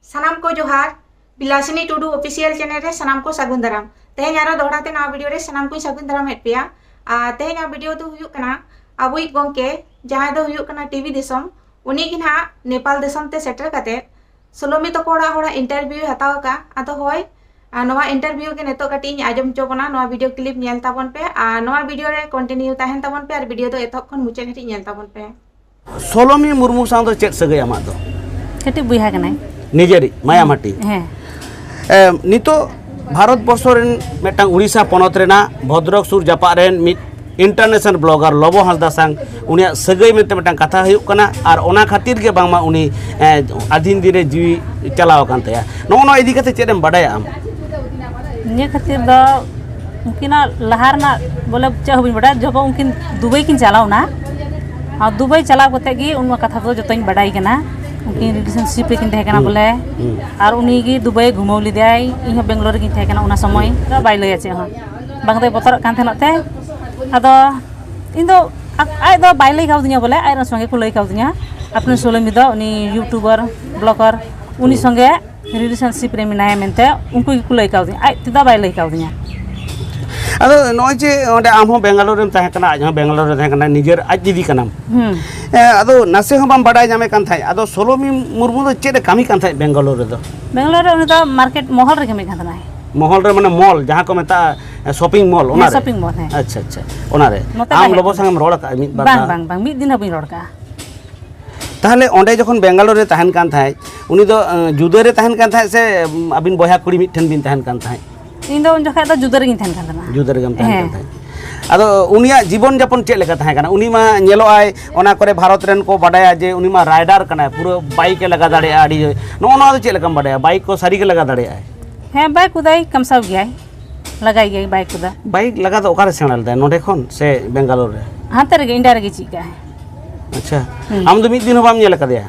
सानाम को जोहार बिलासिनी Tudu official channel रे सानाम को सागुन दाराम तेहें आरो दोहराते ना वीडियो रे सानाम को सागुन दाराम हेड पेया तेहें वीडियो दो हुयुक कना अबुई गोंके जहां दो हुयुक कना टीवी देशम उनी कि ना नेपाल देशम ते सेटर काते सोलोमी तो कोड़ा होड़ा इंटरव्यू हताव का आतो होय नवा इंटरव्यू के नेतो कटी आजम चोबना नवा वीडियो क्लिप नेल ताबन पे नवा वीडियो रे कंटिन्यू ताहेन ताबन पे और वीडियो तो एतक खन मुचे हटी नेल ताबन पे सोलोमी मुर्मू साव चेक सगै आमा दो कटी बुहा कनाय निजेरी मायामाटी नितो भारत बर्षरेन मेटांग उड़ीसा पनत रेना भद्रक सुर जापाक रेन मिद इंटरनेशनल ब्लॉगर लबो हांसदा सांग उनिया सगै मेते मेटांग कथा हुयुक कना आर ओना खातिर गे बांगमा उनी आधीन दिरे जीवी चलाव कान तया नोनो इदी कते चेदेम बाडाया आम निया खातिर द उनकिना लहारना बोले चाहबिन बडा जब उनकिन दुबई किन चलावना आ दुबई चलाव कते गी उनमा कथा तो जतोइन बाडाई कना उनकिन रिलेशनशिप रे किन तहे कना बोले आर उनी गी दुबई घुमाव लिदाय इहो बेंगलोर किन तहे कना उना समय दा बाय लया चे हा बांग दे बतर कान थेनते आदो इन दो आय दो बाय लई खावदिया बोले आय संगे को लई खावदिया अपने सोलोमी दो उनी यूट्यूबर ब्लॉगर उनी संगे रिलेशनशिप रे मिनाय मेनते उनको को लई खावदिया आय तिदा बाय लई खावदिया अदो नय जे ओंडे आम हो बेंगलोर रेम तहे कना आज हो बेंगलोर रे तहे कना निजेर आज दीदी कनाम अदो नासे हो बाम बाडाय जामे कान थाय अदो सोलोमी मुर्मू दो चेदे कामी कान थाय बेंगलोर रे दो बेंगलोर रे उनी दो मार्केट महल रे कामी कान थाय महल रे माने मॉल जहां को मेता शॉपिंग मॉल ओना रे शॉपिंग मॉल है अच्छा अच्छा ओना रे आम लोबो संगम रोड का मिद बार बांग बांग बांग मिद दिन हबिन रोड का ताहले ओंडे जखन बेंगलोर रे तहन कान थाय उनी दो जुदा रे तहन कान थाय से अबिन बया कुड़ी मिद ठन बिन तहन कान थाय इन दो उन जखा दो जुदा रे गिन थान कान थाना जुदा रे गम तहन कान थाय अदो उनिया जीवन यापन चेक लेका थाय काना उनी मा नेलो आय ओना करे भारत रेन को बाडाया जे उनी मा राइडर काना पूरा बाइक के लगा दाड़े आडी नोना दो चेक लेकम बाडाया बाइक को सारी के लगा दाड़े आय है बाइक कुदाई कमसाव गया लगाई गई बाइक कुदा बाइक लगा तो ओकारे सेणल दा नोडे खन से बेंगलोर रे हाते रे इंडिया रे चिका है अच्छा आम दो मिद दिन बाम नेल कदिया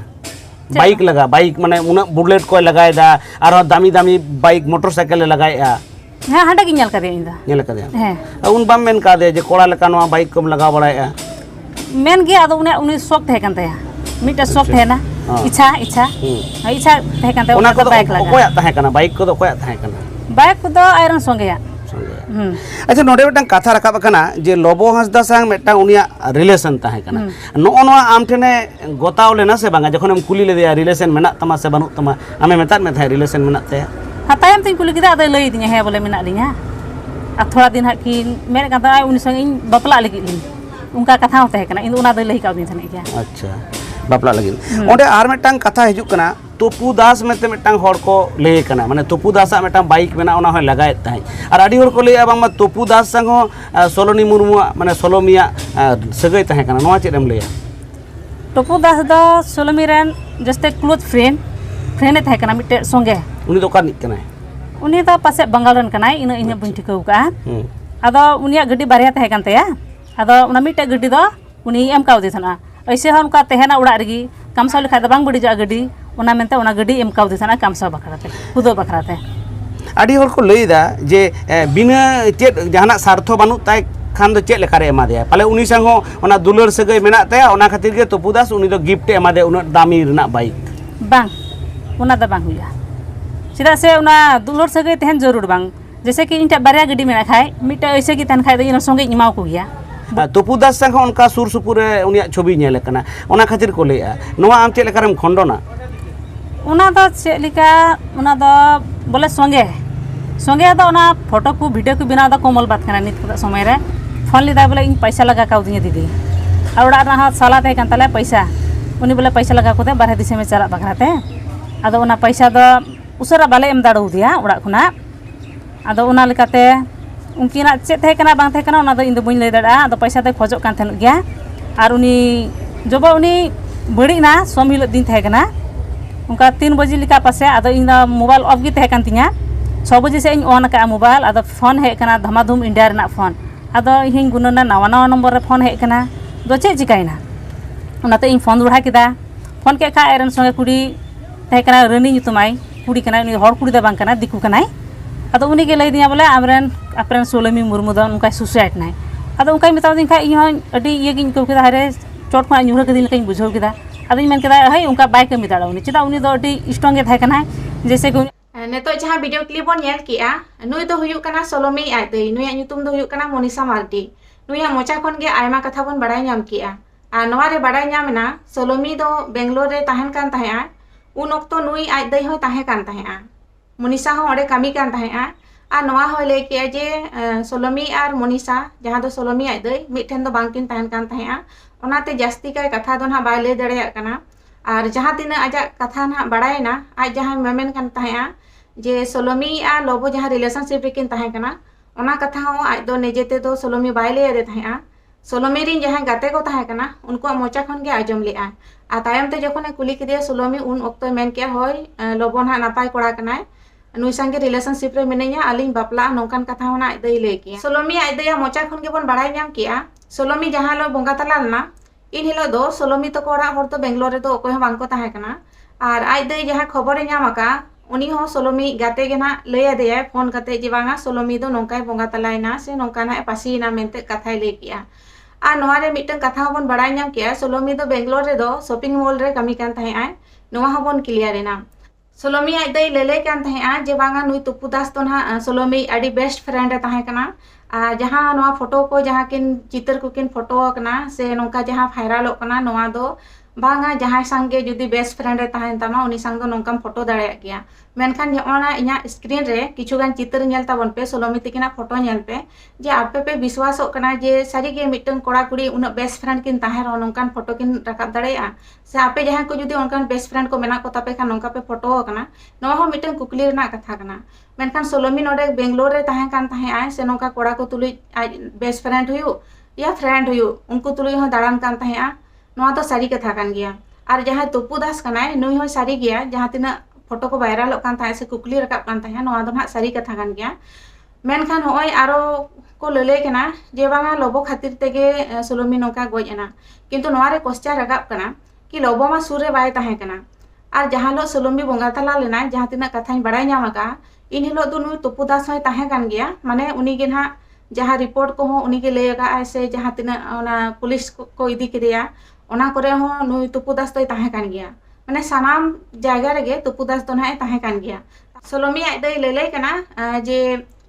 बाइक लगा बाइक माने उना बुलेट को लगाय दा आरो दामी दामी बाइक मोटरसाइकिल लगाया हां हांडा की नेल करे इंदा नेल कदिया है उन बाम मेन का दे जे कोड़ा लका नवा बाइक कम लगा बडाया मेन गे आदो उनी शौक थे कान तया मिटा शौक थे ना इच्छा इच्छा इच्छा थे कान तया उना को बाइक लगा कोया तहे कना बाइक को तो कोया तहे कना बाइक को दो आयरन संगेया अच्छा नोडे मेटांग कथा रखा कना जे लबो हांसदा सांग मेटांग उनिया रिलेशन तहे कना नो नोआ आम ठेने गोताव लेना से बांगा जखन हम कुली ले रिलेशन मेना तमा से बनु तमा आमे मेतात में थाय रिलेशन मेना ते हतायम तिन कुली किदा अदे लई दिया है बोले मेना लिया आ थोड़ा दिन हक की मेरे कथा उनी संग इन बपला लगी ली उनका कथा होते है कना इन उना दे लई का दिन थने क्या अच्छा बपला लगी ओंडे आर मेटांग कथा हिजुक कना तोपू दास मेते मेटांग हर को ले कना माने तोपू दासा मेटांग बाइक मेना ओना होय लगाय ताई आर आडी हर को ले बांग तोपू दास संग सोलोनी मुर्मू माने सोलोमिया सगै ताहे कना नोआ चेदम लेया तोपू दास दो सोलोमी रेन जस्ते क्लोज फ्रेंड ताहे कना मिटे संगे उनी दो कानिक कना उनी तो पासे बंगाल रन कनाय इन इन बुन ठिकौ का आदो उनिया गड्डी बारिया ताहे कान तया आदो उना मिटे गड्डी दो उनी एम काउ दे थना ऐसे हम का तेहना उड़ा रगी कामसा लिखा दो बांग बड़ी जा गड्डी उना मेनते उना गड्डी एम काउ दे थना कामसा बखराते खुदो बखराते आडी हर को लेदा जे बिना चेत जहाना सार्थ बानु ताय खान दो चेक लेखा रे एमा दे पाले उनी संग ओना दुलर सगै मेना तया ओना खातिर गे तोपुदास उनी दो गिफ्ट एमा दे उना दामी रना बाइक बांग उना द बांग हुया चिदा से उना दुलर सगै तहन जरूर बांग जैसे कि इनटा बारिया गड्डी मेना खाय मिटा ऐसे कि तहन खाय दे इन संगे इमाव को गया तोपुदास संग उनका सुर सुपुर उनिया छवि नेले कना ओना खातिर को लेया नोआ आम चेक लेखा रेम खंडोना उना दो चेक लिका उना दो बोले संगे संगे दो उना फोटो को वीडियो को बिना दो कोमल बात कना नित समय रे फोन लिदा बोले इन पैसा लगा काउ दिया दीदी और उड़ा ना साला थे कान तले पैसा उनी बोले पैसा लगा को दे बारह दिसे में चला बखराते आदो उना पैसा दो उसरा बाले एम दाड़ो दिया उड़ा खुना आदो उना लिकाते उनकिना चेक थे कना बांग थे कना उना दो इन दो बइन ले दाड़ा आदो पैसा दे खोजो कान थन गया और उनी जब उनी बड़ी ना सोम दिन थे कना उनका 3 बजे लिका पासे आदो इन मोबाइल ऑफ गी थे कान तिया 6 बजे से इन ऑन का मोबाइल आदो फोन हे कना धमाधूम इंडिया रना फोन आदो हिं गुनना नवा नवा नंबर रे फोन हे कना दो चे चिकाइना उनाते इन फोन रुहा किदा फोन के का एरन संगे कुड़ी थे कना रनी नितुमाई कुड़ी कना उनी हर कुड़ी द बांग कना दिकु कनाई आदो उनी के लई दिया बोले आमरेन अपरेन सोलोमी मुर्मू द उनका सुसाइड नाय आदो उनका मिताव दिन खा इहो अडी ये गिन को किदा हरे चोट खा न्यूरा के दिन कहीं बुझाव किदा अदी मन केदा है उनका बाइक कमी दाड़ा उनी चिदा उनी दो अडी स्ट्रांग गे थाय कना जैसे कि नेतो जहाँ वीडियो क्लिप बन नेल किया नुई दो हुयुक कना सोलोमी आज दई नुई ᱧᱩᱛᱩᱢ ᱫᱚ हुयुक कना मोनिसा मार्डी नुई मोचा खन गे आयमा कथा बन बड़ाय ᱧᱟᱢ किया आ नोवा रे बड़ाय ᱧᱟᱢना सोलोमी दो बेंगलोर रे तहन कान तहेआ उन ओक्तो नुई आज दई हो तहे कान तहेआ मोनिसा हो ओडे कामी कान तहेआ आ नोवा हो ले किया जे सोलोमी आर मोनिसा जहाँ दो सोलोमी आज दई मिठेन दो बांकिन तहन कान तहेआ ओनाते जास्ती काय कथा दो ना बाय ले दड़ेया कना और जहाँ तीन आजा कथा ना बड़ायना आज जहाँ मेमेन कान तहेआ जे सोलोमी आ लोबो जहाँ रिलेशनशिप रेकिन तहे कना ओना कथा हो आज दो निजेते दो सोलोमी बाय ले दे तहेआ सोलोमी रिन जहाँ गाते को तहे कना उनको मोचा खन गे आजम लेआ आ तायम ते जखने कुली किदिया सोलोमी उन ओक्तो मेन के होय लोबो ना नापाय कोड़ा कनाय नुई संगे रिलेशनशिप रे मिनेया आलिन बापला नोकान कथा होना आज दई ले किया सोलोमी आज दया मोचा खन गे बन बड़ाय ᱧᱟᱢ किया सोलोमी जहाँ लो बोंगा तला लना इन हिलो दो सोलोमी तो कोड़ा होर तो बेंगलोर रे दो ओकोय हो बांको तहे कना और आज दई जहाँ खबर ᱧᱟᱢ आका उनी हो सोलोमी गाते गे ना लय दे फोन कते जे बांगा सोलोमी दो नोंकाय बोंगा तलायना से नोंका ना पासीना मेनते कथाय ले किया आ नोवा रे मिटन कथा होबन बड़ाय ᱧᱟᱢ किया सोलोमी दो बेंगलोर रे दो शॉपिंग मॉल रे कमी कान तहे आय नोवा होबन क्लियर एना सोलोमी आज दई लेले कान तहे आ जे बांगा नुई तुपुदास तो ना सोलोमी आडी बेस्ट फ्रेंड रे तहे कना आ जहाँ नोवा फोटो को जहाँ किन चित्र को किन फोटो कना से नोंका जहाँ वायरल कना नोवा दो बांगा जहाँ संगे जुदी बेस्ट फ्रेंड रे तहन तामा उनी संग दो नोंकाम फोटो दाड़े गया मेनखान जेना इना स्क्रीन रे किछुगान चित्र नेल ताबन पे सोलोमी तिकिना फोटो नेल पे जे आपे पे विश्वास कना जे सारी गे मिटन कोड़ा कुड़ी उन बेस्ट फ्रेंड किन ताहे रो नोंकान फोटो किन रकाब दाड़ेया से आपे जहाँ को जुदी उनकान बेस्ट फ्रेंड को मेना को तापे खान नोंका पे फोटो कना नोवा हो मिटन कुकली रेना कथा कना मेनखान सोलोमी नोडे बेंगलोर रे ताहे कान ताहे आय से नोंका कोड़ा को तुलुई बेस्ट फ्रेंड हुयु या फ्रेंड हुयु उनको तुलुई हो दाड़ान कान ताहे आ नोवा तो सारी कथा कान गया और जहाँ तुपुदास कनाय नुई हो सारी गया जहाँ तीना फोटो को वायरल कान ताहे से कुकली रकाब कान ताहे नोवा दो ना सारी कथा कान गया मेनखान होय आरो को लले कना जे बांगा लोबो खातिर तेगे सोलोमी नोका गोज एना किंतु नोवा रे क्वेश्चन रकाब कना कि लोबो मा सुर रे बाय ताहे कना और जहाँ लो सोलोमी बोंगा तला लेना जहाँ तीना कथाኝ बड़ाय ᱧᱟᱢ का इन हिलो दो नुई तुपुदास होय ताहे कान गया माने उनी गे ना जहाँ रिपोर्ट को हो उनी गे ले का से जहाँ तीना ओना पुलिस को इदी किदिया ओना करे हो नुई तुपुदास तो ताहे कान गया माने सानाम जायगा रे गे तुपुदास तो ना ताहे कान गया सोलोमी आज दई लेले कना जे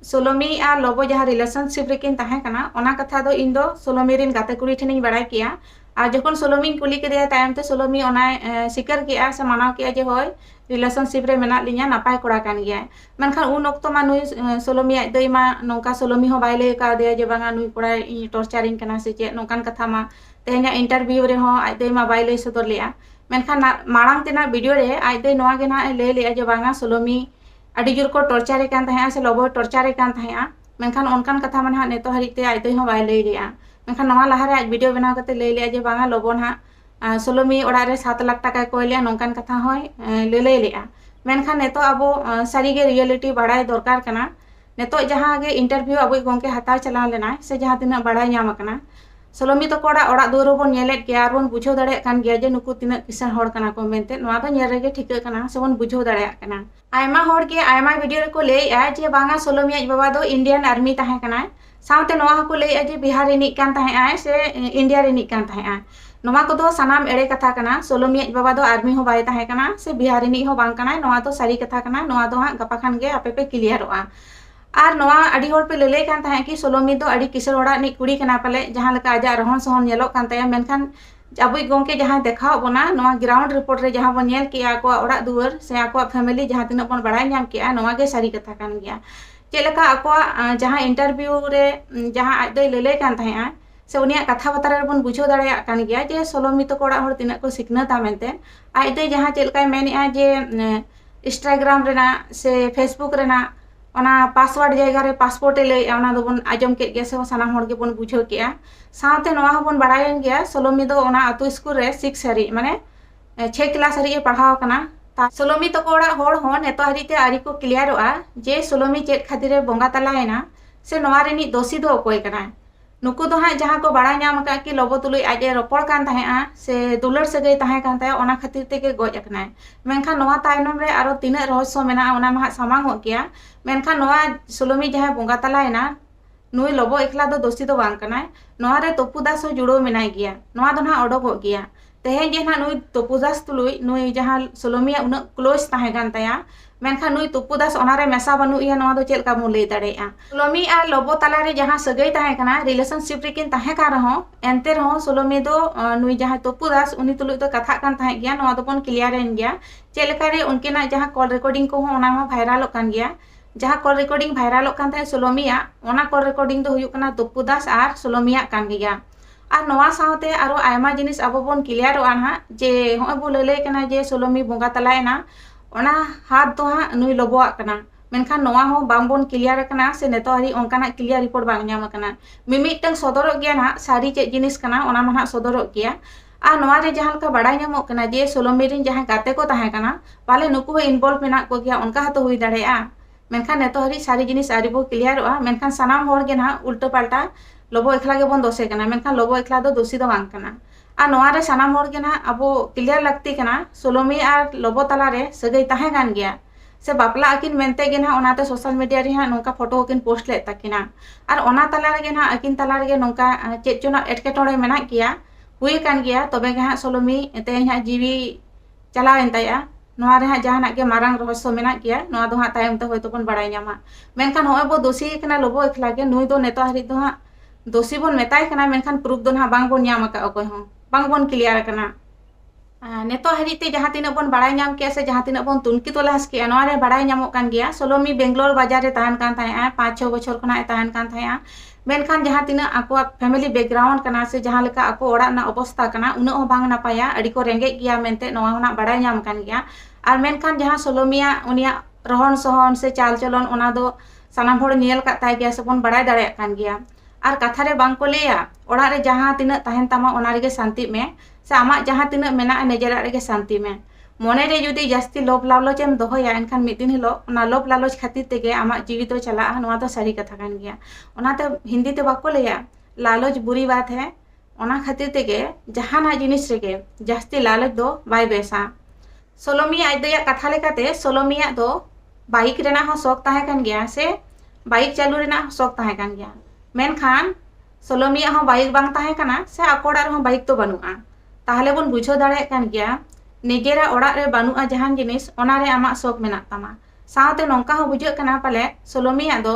सोलोमी आ लोबो जहाँ रिलेशनशिप रेकिन ताहे कना ओना कथा दो इन दो सोलोमी रिन गाते कुड़ी ठेनिन बड़ाय किया और जखन सोलोमी कुली के तायम ते सोलोमी ओना स्वीकार किया से मानाव किया जे होय रिलेशनशिप रे मेना लिया नापाय कोड़ा कान गया मेनखान उन ओक्तो मा नुई सोलोमी आज दई मा नोंका सोलोमी हो बाय ले का दे जे बांगा नुई कोड़ा टॉर्चरिंग कना से जे नोंकान कथा मा तेहना इंटरव्यू रे हो आज दई मा बाय ले सदर लिया मेनखान माड़ांग तेना वीडियो रे आज दई नोवा गे ना ले लिया जे बांगा सोलोमी आडी जोर को टॉर्चर कान ताहे से लोबो टॉर्चर कान ताहे मेनखान ओनकान कथा मान हा नेतो हरिते आज दई हो बाय ले लिया मेनखान नोवा लहा रे आज वीडियो बनाव कते ले लिया जे बांगा लोबो ना सोलोमी ओड़ा रे 7 लाख टाका को लिया नोंकान कथा होय ले लिया मेनखान नेतो अबो सारी गे रियलिटी बड़ाय दरकार कना नेतो जहाँ गे इंटरव्यू अबो गोंके हताव चलाव लेना से जहाँ तिना बड़ाय ᱧᱟᱢ कना सोलोमी तो कोड़ा ओड़ा दुआर बन नेलेट गया और बन बुझाव दाड़े कान गया जे नुकु तिना किसान होड़ कना को मेनते नोवा दो नेल रेगे ठिका कना से बन बुझाव दाड़े कना आयमा होड़ के आयमा वीडियो रे को लेया जे बांगा सोलोमी आज बाबा दो इंडियन आर्मी ताहे कना सावते नोवा को लेया जे बिहार रिनिक कान ताहे आय से इंडिया रिनिक कान ताहे आय नोवा को दो सनाम एड़े कथा कना सोलोमी आज बाबा दो आर्मी हो बाय ताहे कना से बिहार रिनिक हो बांग कना नोवा तो सारी कथा कना नोवा दो हा गपा खान गे आपे पे क्लियरवा और नोवा आडी होड़ पे लेले कान ताहे कि सोलोमी दो आडी किसर ओड़ा नि कुड़ी कना पाले जहाँ लका आजा रहन सहन नेलो कान ताया मेनखान अबुई गोंके जहाँ देखाव बोना नोवा ग्राउंड रिपोर्ट रे जहाँ बन नेल किया को ओड़ा दुआर से आको फैमिली जहाँ तिना बन बड़ाय ᱧᱟᱢ किया नोवा गे सारी कथा कान गया चेलका आको जहाँ इंटरव्यू रे जहाँ आज दई लेले कान ताहे से उनिया कथा बता रे बन बुझाव दाड़े कान गया जे सोलोमी तो कोड़ा होड़ तिना को सिखनता मेनते आज दई जहाँ चेलका मेनिया जे इंस्टाग्राम रेना से फेसबुक रेना ओना पासवर्ड जगह रे पासपोर्ट ले ओना दो बन आजम के गया से सानाम होड़ के बन बुझाव किया साथे नोवा हो बन बड़ायन गया सोलोमी दो ओना अतु स्कूल रे 6 हरी माने 6 क्लास हरी पढ़ाव कना ता सोलोमी तो कोड़ा होड़ हो नेतो हरीते आरी को क्लियरवा जे सोलोमी चेत खातिर रे बोंगा तलायना से नोवा रेनी दोषी दो कोय कना नुकु दो हाँ जहाँ को बड़ा ᱧᱟᱢ का कि लोबो तुलुई आजे रोपड़ कान ताहे से दुलर सगै ताहे कान ताहे ओना खातिर तेगे गोज अकनाय मेनखान नोवा तायनम रे आरो तिना रहस्य मेना ओना मा सामांग हो गया मेनखान नोवा सोलोमी जहाँ बोंगा तलायना नुई लोबो एकला दो दोषी दो बांग कनाय नोवा रे तोपुदास हो जुड़ो मेनाय गया नोवा दो ना ओडोक हो गया तेहें जे ना नुई तोपुदास तुलुई नुई जहां सोलोमिया उना क्लोज ताहे कान ताया मेनखान नुई तोपुदास ओनारे मेसा बानु इया नोआ दो चेल का मु लई दाड़ेया सोलोमी आ लोबो तालारे जहां सगई ताहे काना रिलेशनशिप रेकिन ताहे का रहो एंते रहो सोलोमी दो नुई जहां तोपुदास उनी तुलुई दो कथा कान ताहे गया नोआ दो पन क्लियर एन गया चेलकारे उनकेना जहां कॉल रिकॉर्डिंग को ओना हो वायरल कान गया जहां कॉल रिकॉर्डिंग वायरल कान ताहे सोलोमिया ओना कॉल रिकॉर्डिंग दो हुयुक काना तोपुदास आर सोलोमिया कान गया और नवा सावते आरो आयमा जिनिस अब बन क्लियरवा ना जे होय बो लले कना जे सोलोमी बोंगा तलायना ओना हाथ दो हा नुई लोबोआ कना मेनखान नवा हो बांबोन क्लियर कना से नेतो हरी ओनकाना क्लियर रिपोर्ट बांग ᱧᱟᱢ कना मिमिटंग सदरक गया ना सारी चे जिनिस कना ओना माना सदरक गया आ नवा रे जहां का बड़ाई ᱧᱟᱢᱚᱜ कना जे सोलोमी रिन जहां गाते को ताहे कना पाले नुकु हो इन्वॉल्व मेना को गया उनका हतो हुई दाड़ेया मेनखान नेतो हरी सारी जिनिस आरी बो क्लियरवा मेनखान सनाम होर गे ना उल्टा पाल्टा लोबो एकला के बन दोसे कना मेनखान लोबो एकला दो दोषी दो बांग कना आ नोआ रे सनाम होर गे ना अबो क्लियर लगती कना सोलोमी आर लोबो तला रे सगई ताहे गान गया से बापला अकिन मेनते गे ना ओनाते सोशल मीडिया रे नोका फोटो किन पोस्ट ले तकिना आर ओना तला रे गे ना अकिन तला रे गे नोका चेचुना एटकेटोड़े मेना किया हुई कान गया तबे गे हा सोलोमी तेहें हा जीवी चलावेन ताया नोआ रे हा जहाना के मारांग रहस्य मेना किया नोआ दो हा तायम ते होयतो बन बड़ाई ᱧᱟᱢᱟ मेनखान होय बो दोषी कना लोबो एकला गे नुई दो नेतो हरि दो हा दोषी बन मेताय कना मेनखान प्रूफ दो ना बांग बन ᱧᱟᱢ का ओकोय हो बांग बन क्लियर कना नेतो हरिते जहां तिना बन बड़ाई ᱧᱟᱢ के से जहां तिना बन तुनकी तलाश के नोआ रे बड़ाई ᱧᱟᱢᱚᱜ कान गया सोलोमी बेंगलोर बाजार रे ताहन कान थाया 5-6 बछर खना ताहन कान थाया मेनखान जहां तिना आको फैमिली बैकग्राउंड कना से जहां लेका आको ओड़ा ना अवस्था कना उना हो बांग नापाया अडी को रेंगे गया मेनते नोआ होना बड़ाई ᱧᱟᱢ कान गया आर मेनखान जहां सोलोमिया उनिया रहन सहन से चाल चलन ओना दो सनाम होड़ नेल का ताय गया से बन बड़ाई दाड़े कान गया और कथा रे बांग को लेया ओड़ा रे जहां तिना ताहन तामा ओना रे शांति में से आमा जहां तिना मेना निजेरा रे शांति में मने रे जुदी जास्ती लोभ लालच एम दोहया एनखान मिद दिन हिलो ओना लोभ लालच खातिर तेगे आमा जीवी तो चला नोआ तो सारी कथा कान गया ओनाते हिंदी ते बाको लेया लालच बुरी बात है ओना खातिर तेगे जहाना जिनिस रेगे जास्ती लालच दो बाय बेसा सोलोमी आइदया कथा लेकाते सोलोमिया दो बाइक रेना हो शौक ताहे कान गया से बाइक चालू रेना शौक ताहे कान गया मेनखान सोलोमिया हो बाइक बांग ताहे कना से आकोड़ा रे हो बाइक तो बनुआ ताहले बन बुझो दाड़े कान गया निजेरा ओड़ा रे बनुआ जहान जिनिस ओना रे आमा शौक मेना तामा सावते नोंका हो बुझो कना पाले सोलोमिया दो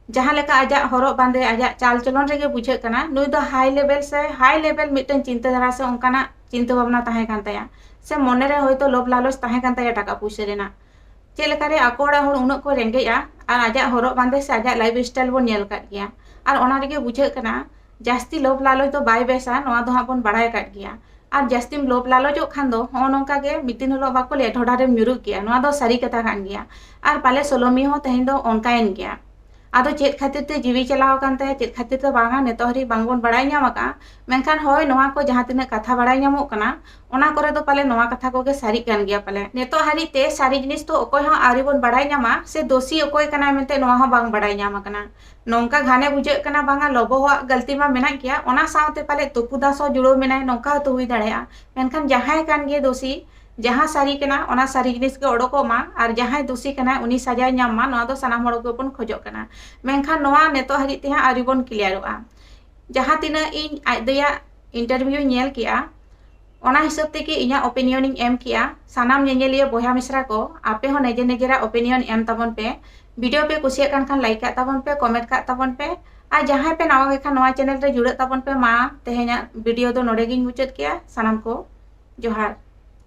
जहां लेका आजा हरो बांदे आजा चाल चलन रे गे बुझो कना नुई दो हाई लेवल मिटन चिंता धारा से ओंकाना चिंता भावना ताहे कान ताया से मने रे होयतो लोभ लालच ताहे कान ताया टाका पुइसा रेना चेलकारे आकोड़ा होड़ उना को रेंगेया और आजा हरो बांदे से आजा लाइफ स्टाइल बन नेल काट गया और ओना रे गे बुझो कना जास्ती लोभ लालच तो बाय बेसा नोआ दो हा बन बड़ाय काट गया और जास्ती लोभ लालचो खान दो हो नोंका गे मिदिन हलो बाको ले ढोडा रे म्युरु गया नोआ दो सारी कथा कान गया और पाले सोलोमी हो तेहें दो ओनकायन गया आदो चेत खातिर ते जीवी चलाव कान ताया चेत खातिर ते बांगा नेतो हरी बांगबन बड़ाय ᱧᱟᱢ का मेनखान होय नोआ को जहां तिना कथा बड़ाय ᱧᱟᱢᱚᱜ कना ओना करे तो पाले नोआ कथा को गे सारी कान गया पाले नेतो हरी ते सारी जिनिस तो ओकोय हो आरी बन बड़ाय ᱧᱟᱢᱟ से दोषी ओकोय कना मेनते नोआ हो बांग बड़ाय ᱧᱟᱢ कना नोंका घाने बुझे कना बांगा लोबो हो गलती मा मेना गया ओना सावते पाले तुपुदासो जुड़ो मेना नोंका तो हुई दाड़ेया मेनखान जहां कान गे दोषी जहां सारी कना ओना सारी जिनिस के ओडोको मा और जहां दोषी कना उनी सजा ᱧᱟᱢ मा नोआ दो सनाम होड़ को बन खोजो कना मेनखान नोआ नेतो हरी ते हा आरी बन क्लियरवा जहां तिना इन आइदया इंटरव्यू नेल किया ओना हिसाब ते कि इया ओपिनियन एम किया सनाम नेनेलिया बोया मिश्रा को आपे हो नेजे नेजेरा ओपिनियन एम ताबन पे वीडियो पे कुसिया कान खान लाइक का ताबन पे कमेंट का ताबन पे और जहां पे नवा खान नवा चैनल रे जुड़े ताबन पे मा तेहेना वीडियो दो नोडे गिन मुचाद किया सनाम को जोहार।